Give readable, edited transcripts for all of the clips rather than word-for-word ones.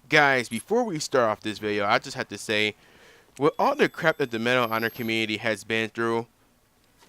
Guys, before we start off this video, I just have to say, with all the crap that the Medal of Honor community has been through,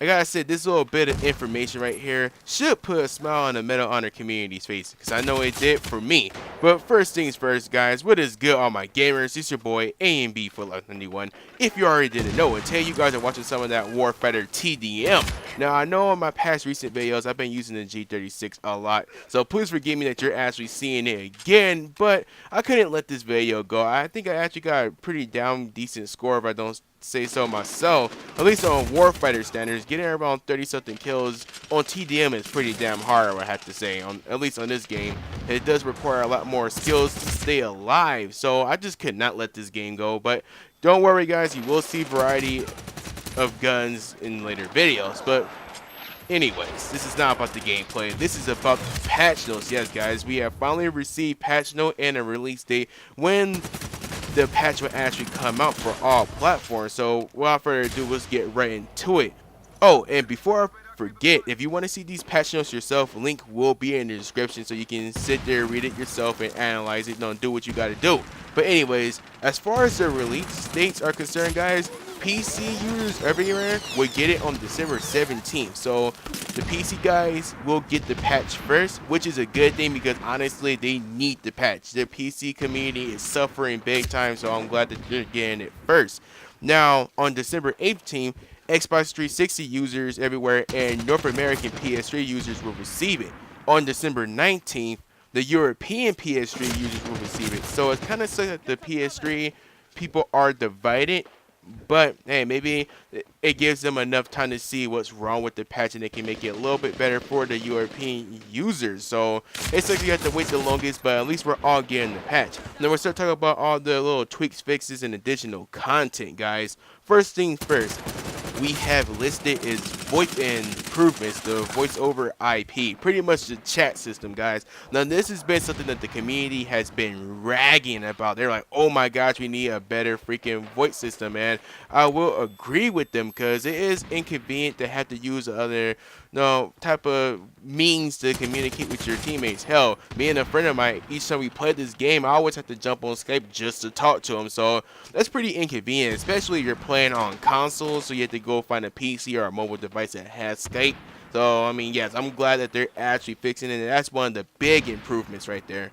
I gotta say, this little bit of information right here should put a smile on the Medal of Honor community's face, because I know it did for me. But first things first, guys, what is good, all my gamers? It's your boy, A&B for Life 91. If you already didn't know, and tell you guys are watching some of that Warfighter TDM. Now, I know in my past recent videos, I've been using the G36 a lot, so please forgive me that you're actually seeing it again, but I couldn't let this video go. I think I actually got a pretty decent score if I don't say so myself, at least on Warfighter standards. Getting around 30 something kills on TDM is pretty damn hard, I have to say, at least on this game. It does require a lot more skills to stay alive, so I just could not let this game go. But don't worry guys, you will see variety of guns in later videos. But anyways, this is not about the gameplay. This is about the patch notes. Yes guys, we have finally received patch note and a release date when the patch will actually come out for all platforms. So without further ado, let's get right into it. Oh, and before I forget, if you want to see these patch notes yourself, link will be in the description so you can sit there, read it yourself, and analyze it. Don't do what you got to do. But anyways, as far as the release dates are concerned, guys, PC users everywhere will get it on December 17th. So the PC guys will get the patch first, which is a good thing because honestly they need the patch. The PC community is suffering big time, so I'm glad that they're getting it first. Now on December 18th, Xbox 360 users everywhere and North American PS3 users will receive it. On December 19th, the European PS3 users will receive it. So it's kind of sucks that the PS3 people are divided. But hey, maybe it gives them enough time to see what's wrong with the patch and they can make it a little bit better for the European users. So it's like you have to wait the longest, but at least we're all getting the patch. Now we'll start talking about all the little tweaks, fixes, and additional content, guys. First things first, we have listed is voice improvements, the voice over IP, pretty much the chat system, guys. Now this has been something that the community has been ragging about. They're like, oh my gosh, we need a better freaking voice system, and I will agree with them because it is inconvenient to have to use other type of means to communicate with your teammates. Hell, me and a friend of mine, each time we play this game, I always have to jump on Skype just to talk to him. So that's pretty inconvenient, especially if you're playing on consoles, so you have to go find a PC or a mobile device that has Skype. So I mean, yes, I'm glad that they're actually fixing it, and that's one of the big improvements right there.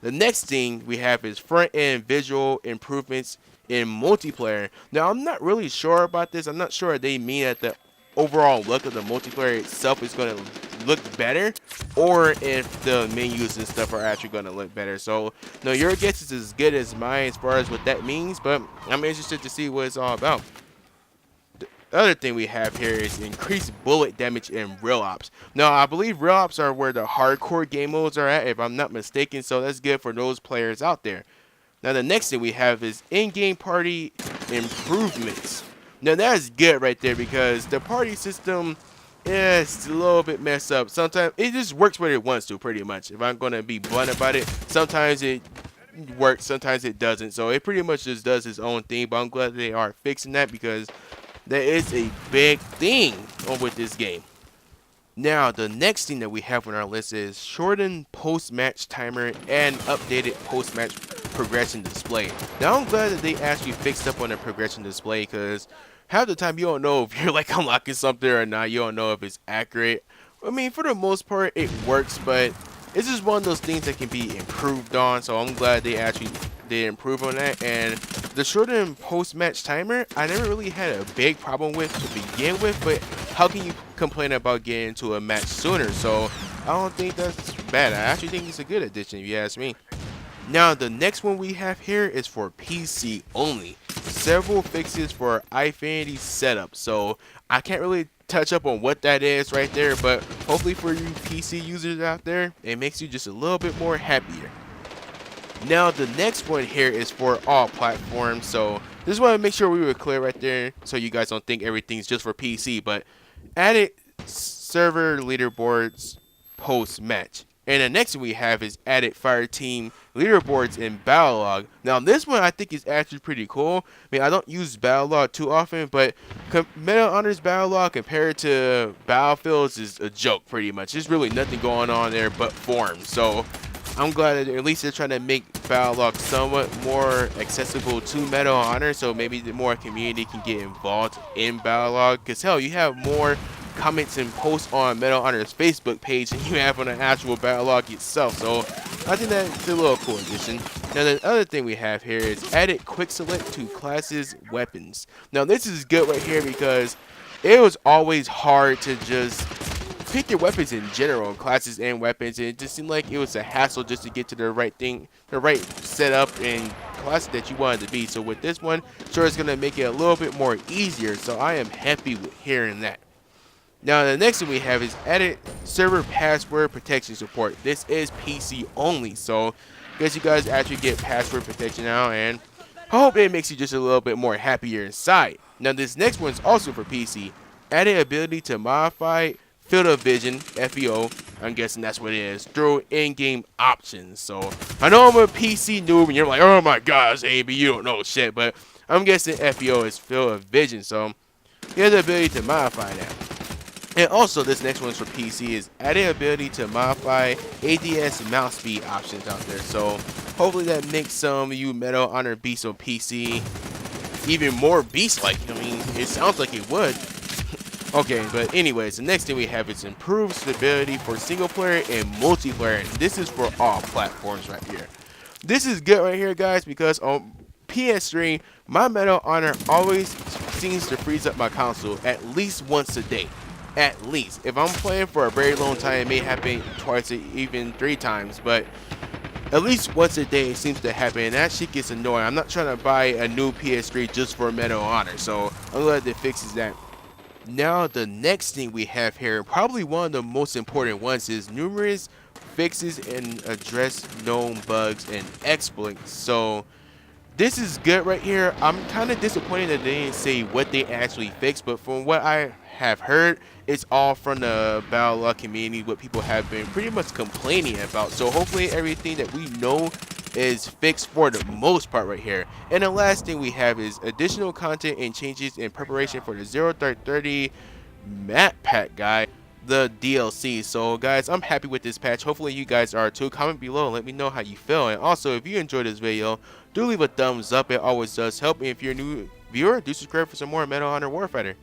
The next thing we have is front-end visual improvements in multiplayer. Now I'm not really sure about this. I'm not sure if they mean that the overall look of the multiplayer itself is going to look better, or if the menus and stuff are actually going to look better. So no, your guess is as good as mine as far as what that means, but I'm interested to see what it's all about. The other thing we have here is increased bullet damage in real ops. Now I believe real ops are where the hardcore game modes are at, if I'm not mistaken, so that's good for those players out there. Now the next thing we have is in-game party improvements. Now that's good right there because the party system is a little bit messed up. Sometimes it just works what it wants to, pretty much. If I'm going to be blunt about it, sometimes it works, sometimes it doesn't. So it pretty much just does its own thing, but I'm glad they are fixing that because that is a big thing with this game. Now, the next thing that we have on our list is shortened post-match timer and updated post-match progression display. Now, I'm glad that they actually fixed up on the progression display because half the time you don't know if you're like unlocking something or not. You don't know if it's accurate. I mean, for the most part, it works, but it's just one of those things that can be improved on. So I'm glad they actually did improve on that. And the shortened post-match timer, I never really had a big problem with to begin with, but how can you complain about getting into a match sooner? So I don't think that's bad. I actually think it's a good addition if you ask me. Now the next one we have here is for PC only. Several fixes for Infinity setup. So I can't really touch up on what that is right there, but hopefully for you PC users out there, it makes you just a little bit more happier. Now the next one here is for all platforms, so just want to make sure we were clear right there so you guys don't think everything's just for PC, but added server leaderboards post match. And the next one we have is added fire team leaderboards in battle log. Now this one I think is actually pretty cool. I mean, I don't use battle log too often, but Medal of Honor's battle log compared to Battlefields is a joke pretty much. There's really nothing going on there but forms. So I'm glad that at least they're trying to make Battle Log somewhat more accessible to Medal of Honor, so maybe the more community can get involved in Battle Log. Because hell, you have more comments and posts on Medal of Honor's Facebook page than you have on the actual Battle Log itself. So I think that's a little cool addition. Now the other thing we have here is added quick select to classes weapons. Now this is good right here because it was always hard to just pick your weapons in general, classes and weapons, and it just seemed like it was a hassle just to get to the right thing, the right setup and class that you wanted to be. So with this one, sure, it's gonna make it a little bit more easier. So I am happy with hearing that. Now the next thing we have is added server password protection support. This is PC only, so I guess you guys actually get password protection now, and I hope it makes you just a little bit more happier inside. Now this next one is also for PC. Added ability to modify field of vision, FEO, I'm guessing that's what it is, through in-game options. So I know I'm a PC noob and you're like, oh my gosh, AB, you don't know shit, but I'm guessing FEO is field of vision, so you have the ability to modify that. And also this next one's for PC is added ability to modify ADS mouse speed options out there. So hopefully that makes some of you Medal of Honor beasts on PC even more beast-like. I mean, it sounds like it would. Okay, but anyways, the next thing we have is improved stability for single player and multiplayer. And this is for all platforms right here. This is good right here, guys, because on PS3, my Medal of Honor always seems to freeze up my console at least once a day. At least. If I'm playing for a very long time, it may happen twice or even 3 times, but at least once a day it seems to happen, and that shit gets annoying. I'm not trying to buy a new PS3 just for Medal of Honor, so I'm glad that fixes that. Now the next thing we have here, probably one of the most important ones, is numerous fixes and address known bugs and exploits. So this is good right here. I'm kind of disappointed that they didn't say what they actually fixed, but from what I have heard, it's all from the Battle Log community, what people have been pretty much complaining about. So hopefully everything that we know is fixed for the most part right here. And the last thing we have is additional content and changes in preparation for the 0330 map pack, guy, the DLC. So guys, I'm happy with this patch. Hopefully you guys are too. Comment below and let me know how you feel. And also, if you enjoyed this video, do leave a thumbs up. It always does help. And if you're a new viewer, do subscribe for some more Medal of Honor Warfighter.